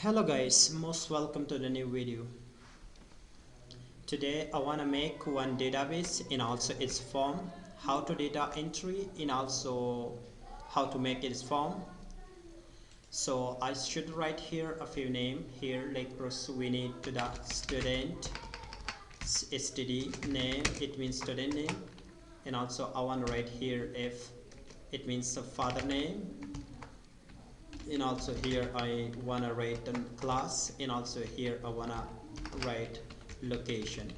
Hello guys, most welcome to the new video. Today I want to make one database and also its form, how to data entry and also how to make its form. So I should write here a few name here, like first we need to the student std name, it means student name, and also I want to write here if it means the father name, and also here I want to write the class, and also here I want to write location.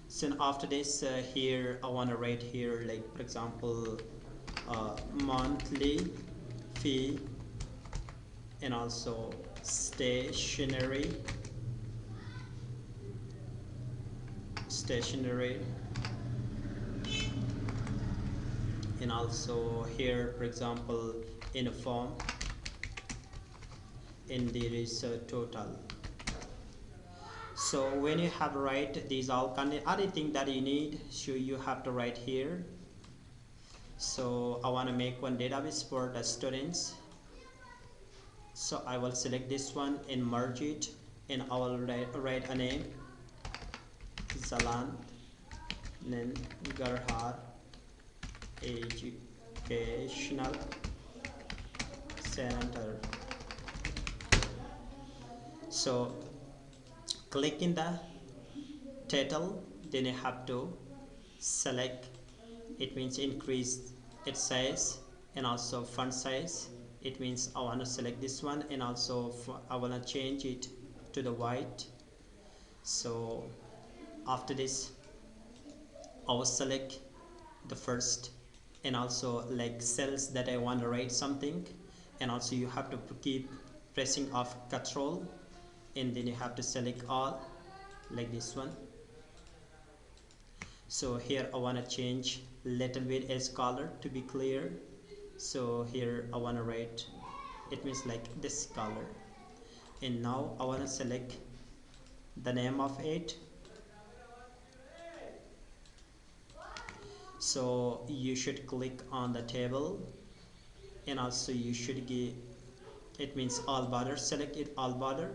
So after this here I want to write here, like for example monthly fee, and also stationery, and also here for example in a form, and there is a total. So when you have to write these all kind of other thing that you need, so you have to write here. So I want to make one database for the students, so I will select this one and merge it, and I will write a name, Zalan Garhar Educational Center. So click in the title, then you have to select, it means increase its size, and also font size, it means I want to select this one, and also I want to change it to the white. So after this I will select the first, and also like cells that I want to write something, and also you have to keep pressing off control, and then you have to select all like this one. So here I want to change little bit as color to be clear, so here I want to write, it means like this color, and now I want to select the name of it. So you should click on the table, and also you should give, it means all border, select it all border,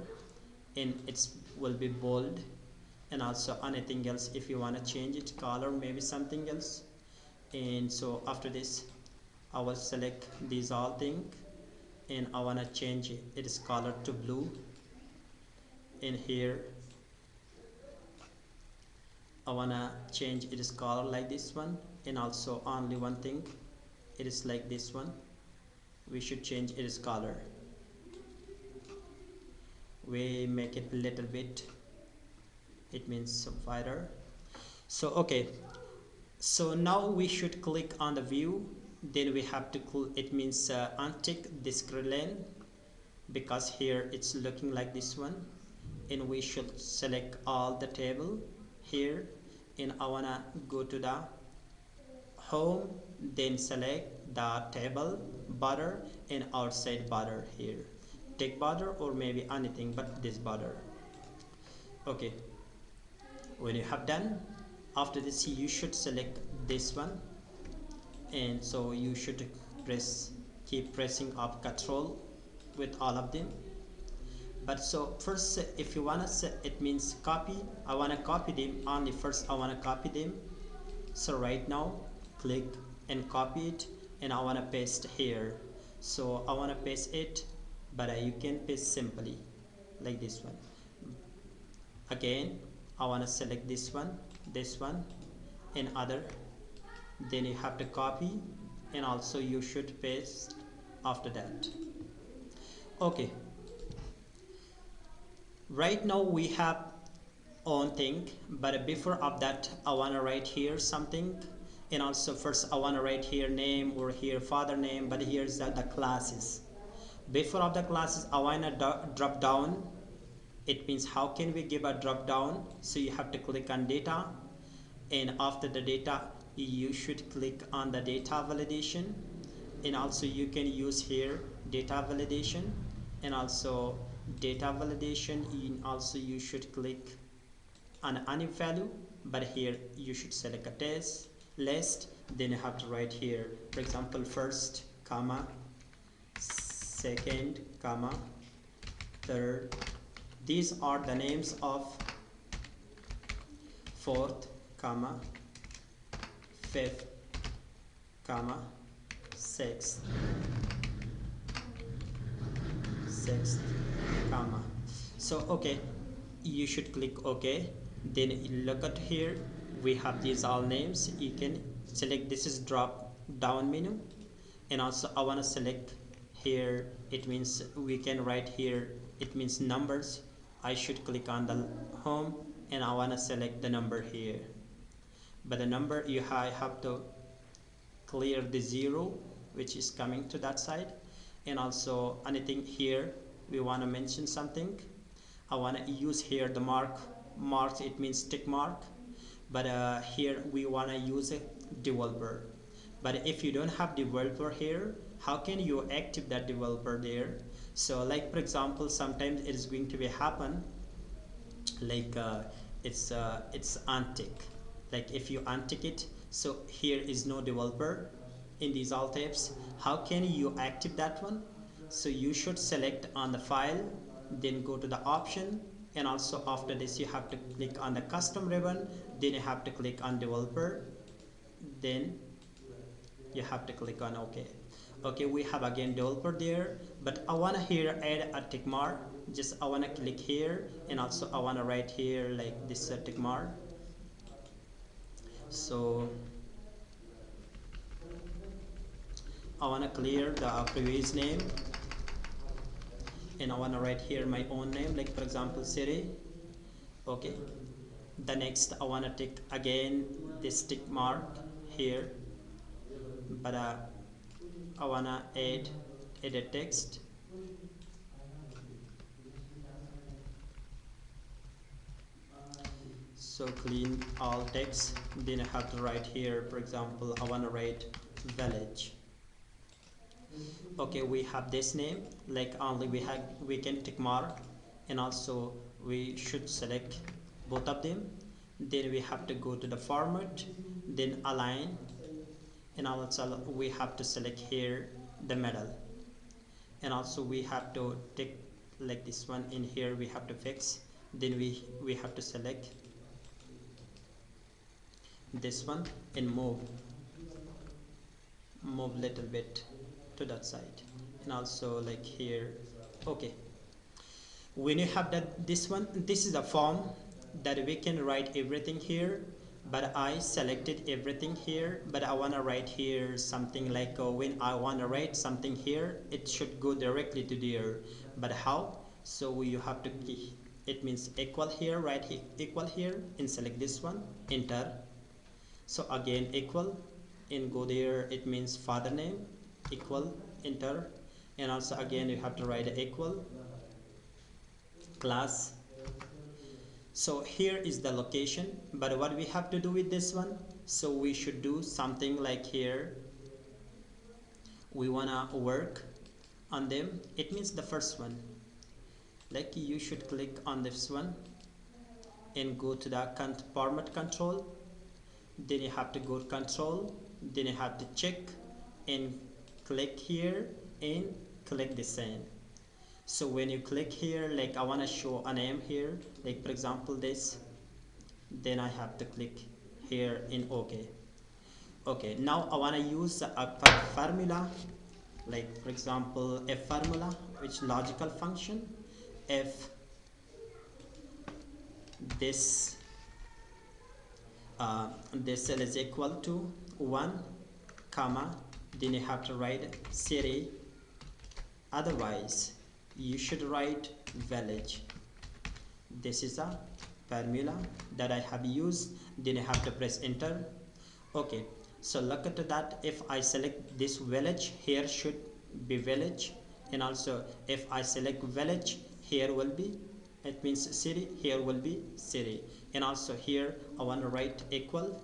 and it will be bold, and also anything else if you want to change it color, maybe something else. And so after this I will select these all thing, and I want to change its color to blue, and here I want to change its color like this one, and also only one thing, it is like this one, we should change its color, we make it a little bit, it means some wider. So okay, so now we should click on the view, then we have to it means untick this line, because here it's looking like this one, and we should select all the table here, and I wanna go to the home, then select the table border and outside border here, take border or maybe anything but this border. Okay, when you have done, after this you should select this one, and so you should keep pressing up control with all of them. But so first if you want to, it means copy, I want to copy them only, first I want to copy them. So right now click and copy it, and I want to paste here, so I want to paste it, but you can paste simply like this one. Again I want to select this one, and other, then you have to copy, and also you should paste after that. Okay, right now we have own thing, but before of that I want to write here something, and also first I want to write here name or here father name, but here's the classes. Before of the classes I want to drop down, it means how can we give a drop down, so you have to click on data, and after the data you should click on the data validation, and also you can use here data validation, and also data validation, and also you should click on any value, but here you should select a test list, then you have to write here for example first comma second comma third. These are the names of fourth, comma, fifth, comma, sixth, comma. So okay, you should click OK. Then look at here, we have these all names. You can select, this is drop down menu, and also I want to select here, it means we can write here, it means numbers. I should click on the home and I want to select the number here, but the number I have to clear the 0 which is coming to that side. And also anything here we want to mention something, I want to use here the marks, it means tick mark, but here we want to use a developer. But if you don't have developer here, how can you active that developer there? So like for example, sometimes it is going to be happen like it's untick, like if you untick it, so here is no developer in these all types. How can you active that one? So you should select on the file, then go to the option, and also after this you have to click on the custom ribbon, then you have to click on developer, then you have to click on OK. Okay, we have again developer there, but I want to here add a tick mark. Just I want to click here, and also I want to write here like this tick mark. So I want to clear the previous name, and I want to write here my own name, like for example Siri. Okay, the next I want to tick again this tick mark here, but I want to add edit text. So clean all text, then I have to write here, for example I want to write village. Okay, we have this name, like only we can tick mark, and also we should select both of them. Then we have to go to the format, then align, and also we have to select here the middle, and also we have to tick like this one in here, we have to fix. Then we have to select this one and move little bit to that side, and also like here. Okay, when you have that this one, this is a form that we can write everything here, but I selected everything here, but I want to write here something like when I want to write something here, it should go directly to there. But how? So you have to key, it means equal here, right here, equal here, and select this one, enter. So again equal, and go there, it means father name, equal, enter, and also again you have to write equal class. So here is the location, but what we have to do with this one, so we should do something like here, we wanna work on them. It means the first one, like you should click on this one and go to the format control, then you have to go to control, then you have to check and click here and click the same. So when you click here, like I want to show a name here, like for example this, then I have to click here in OK. Okay, now I want to use a formula, like for example a formula which logical function, if this this cell is equal to 1 comma, then you have to write Siri, otherwise you should write village. This is a formula that I have used, then I have to press enter. Okay, so look at that, if I select this village, here should be village, and also if I select village, here will be, it means city, here will be city, and also here I want to write equal,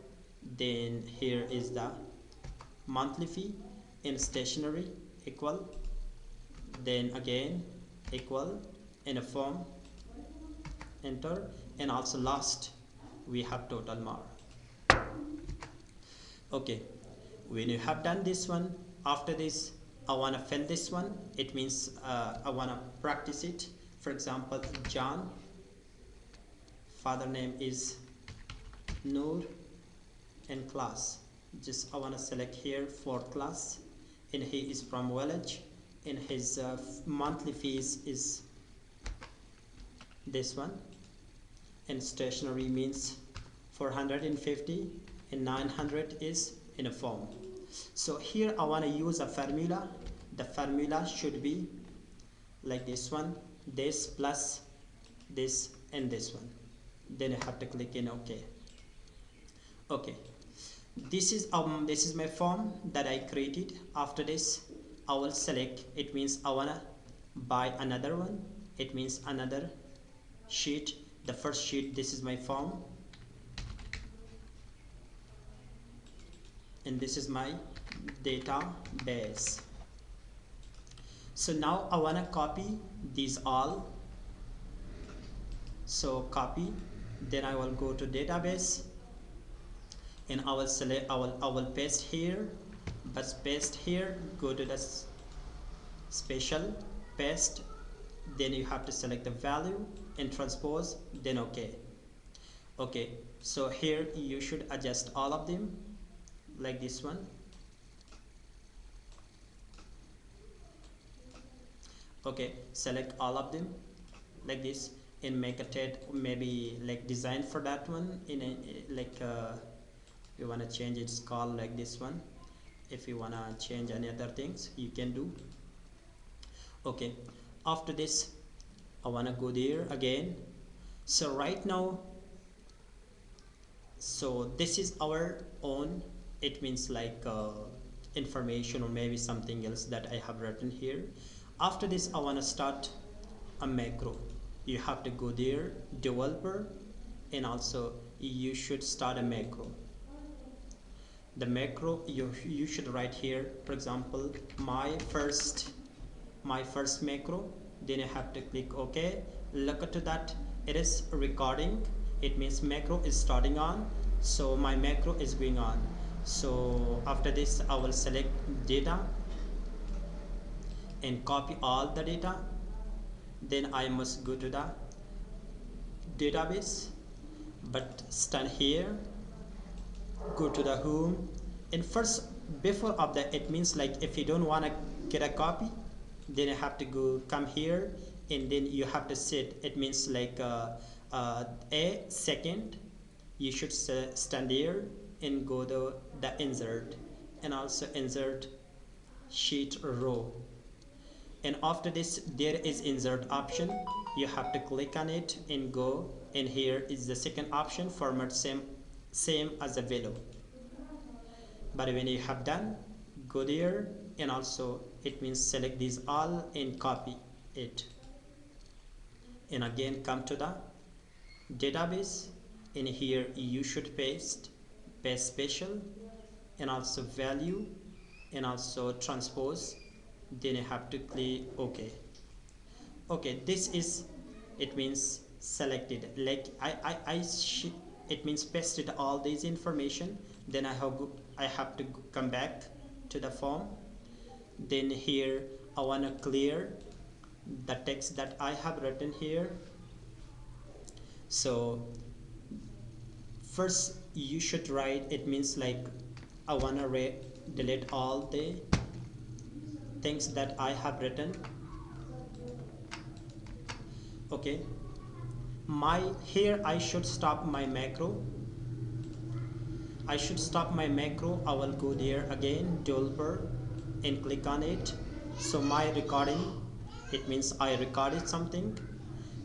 then here is the monthly fee in stationery equal, then again equal in a form, enter, and also last we have total mark. Okay, when you have done this one, after this I want to fill this one, it means I want to practice it. for example John, father name is Noor, and class, just I want to select here 4th class, and he is from village, and his monthly fees is this one, and stationery means 450, and 900 is in a form. So here I want to use a formula. The formula should be like this one, this plus this and this one. Then I have to click in OK. Okay, this is my form that I created. After this I will select, it means I wanna buy another one, it means another sheet. The first sheet, this is my form, and this is my database. So now I wanna copy these all. So copy, then I will go to database, and I will select, I will paste here, but paste here, go to the special paste, then you have to select the value and transpose, then OK. Okay, so here you should adjust all of them like this one. Okay, select all of them like this, and make a tab, maybe like design for that one in a like you want to change its call like this one. If you want to change any other things, you can do. Okay, after this I want to go there again. So right now, so this is our own, it means like information or maybe something else that I have written here. After this I want to start a macro. You have to go there, developer, and also you should start a macro. The macro you should write here, for example my first macro, then you have to click OK. Look at that, it is recording, it means macro is starting on, so my macro is going on. So after this I will select data and copy all the data, then I must go to the database, but stand here, go to the home, and first before of that, it means like if you don't want to get a copy, then you have to come here, and then you have to set, it means like a second, you should stand here and go to the insert, and also insert sheet row, and after this there is insert option, you have to click on it and go, and here is the second option, format same as the value. But when you have done, go there, and also it means select these all and copy it, and again come to the database, and here you should paste special, and also value, and also transpose, then you have to click OK. Okay, this is, it means selected, like it means pasted all these information, then I have to come back to the form, then here I want to clear the text that I have written here. So first you should write, it means like I want to delete all the things that I have written. Okay, here I should stop my macro. I will go there again, developer, and click on it. So my recording, it means I recorded something,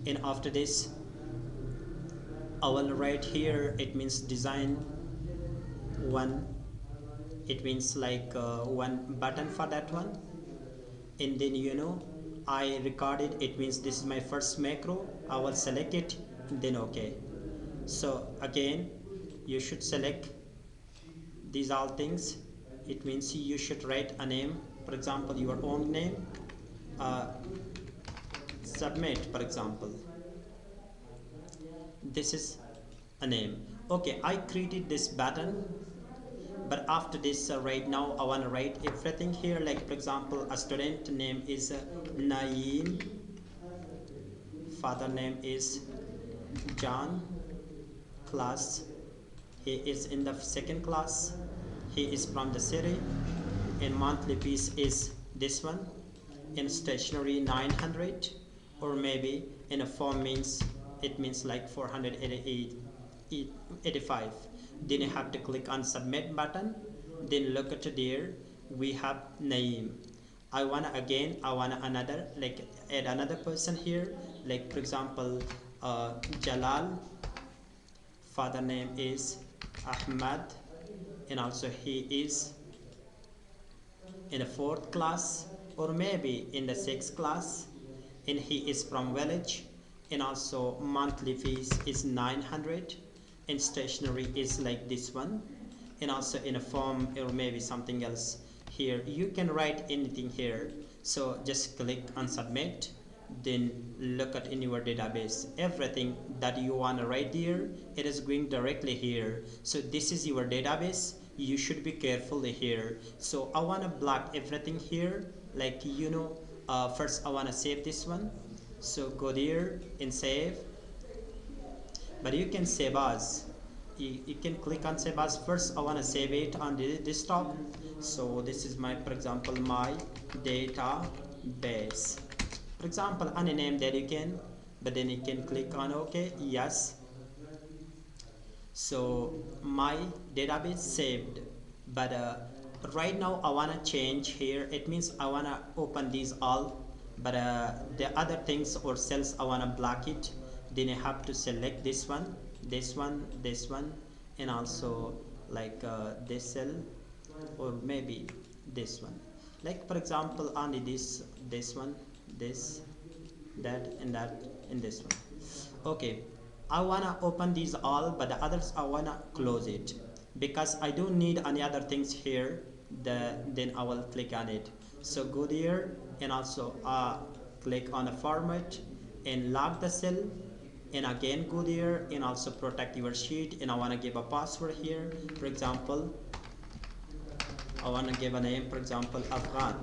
and after this I will write here, it means design one, it means like one button for that one, and then I recorded, it means this is my first macro, I will select it, then OK. So again you should select these all things, it means you should write a name, for example your own name, submit, for example this is a name. Okay, I created this button, but after this right now I want to write everything here, like for example a student name is Naeem, father name is John, class, he is in the second class, he is from the city, and monthly fees is this one, in stationery 900, or maybe in a form means it means like 485. Then you have to click on submit button, then look at there, we have name. I wanna another, like add another person here, like for example Jalal, father name is Ahmad, and also he is in the 4th class, or maybe in the 6th class, and he is from village, and also monthly fees is 900, and stationery is like this one, and also in a form or maybe something else. Here you can write anything here, so just click on submit, then look at in your database, everything that you want to write here, it is going directly here. So this is your database, you should be careful here. So I want to block everything here, like first I want to save this one, so go there and save, but you can save as you can click on save as. First I want to save it on the desktop, so this is my, for example, my database, for example, any name that you can, but then you can click on OK, yes. So my database saved, but right now I want to change here, it means I want to open these all, but the other things or cells I want to block it. Then I have to select this one, this one, this one, and also like this cell, or maybe this one, like for example only this one, this, that, and that, and this one. Okay, I wanna open these all, but the others I wanna close it because I don't need any other things here. Then I will click on it. So go there and also click on the format and lock the cell, and again go there and also protect your sheet, and I want to give a password here. For example, I want to give a name, for example, Afghan.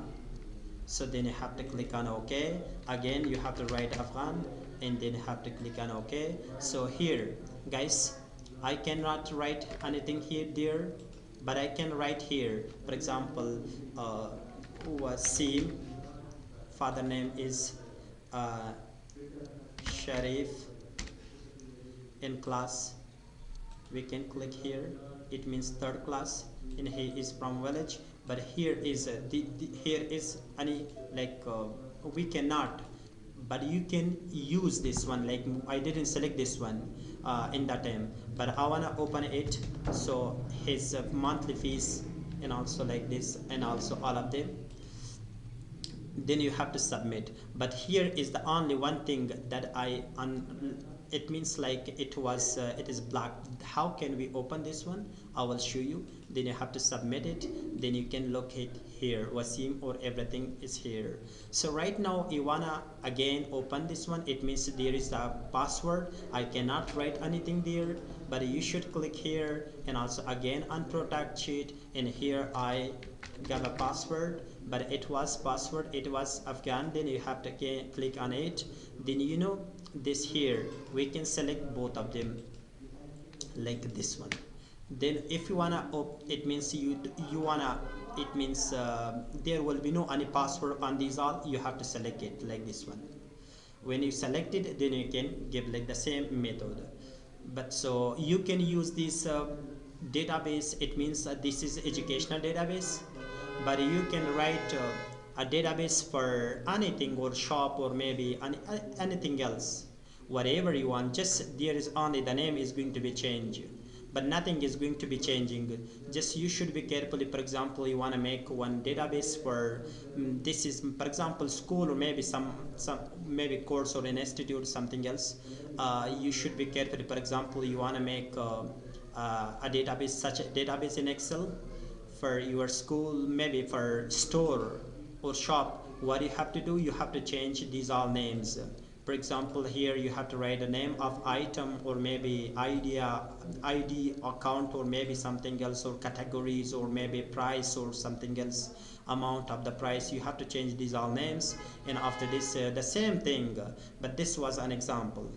So then you have to click on OK. Again you have to write Afghan, and then you have to click on OK. So here guys, I cannot write anything here there, but I can write here, for example, Wasim, father name is Sharif, in class we can click here, it means 3rd class, and he is from village, but here is here is any like we cannot, but you can use this one, like I didn't select this one in that time, but I want to open it. So his monthly fees, and also like this, and also all of them, then you have to submit. But here is the only one thing that it means like it is blocked. How can we open this one? I will show you. Then you have to submit it, then you can locate here Wasim, or everything is here. So right now you wanna again open this one, it means there is a password, I cannot write anything there, but you should click here and also again on protect sheet, and here I got a password, but it was Afghan. Then you have to again click on it, then this here we can select both of them like this one. Then if you wanna it means it means there will be no any password on these all, you have to select it like this one. When you select it, then you can give like the same method. But so you can use this database, it means this is educational database, but you can write a database for anything, or shop, or maybe anything else, whatever you want. Just there is only the name is going to be changed, but nothing is going to be changing. Just you should be careful. For example, you want to make one database for this is, for example, school, or maybe some maybe course or an institute, something else. You should be careful. For example, you want to make a database, such a database in Excel for your school, maybe for store or shop. What you have to do, you have to change these all names. For example, here you have to write the name of item, or maybe ID account, or maybe something else, or categories, or maybe price, or something else, amount of the price. You have to change these all names. And after this, the same thing, but this was an example.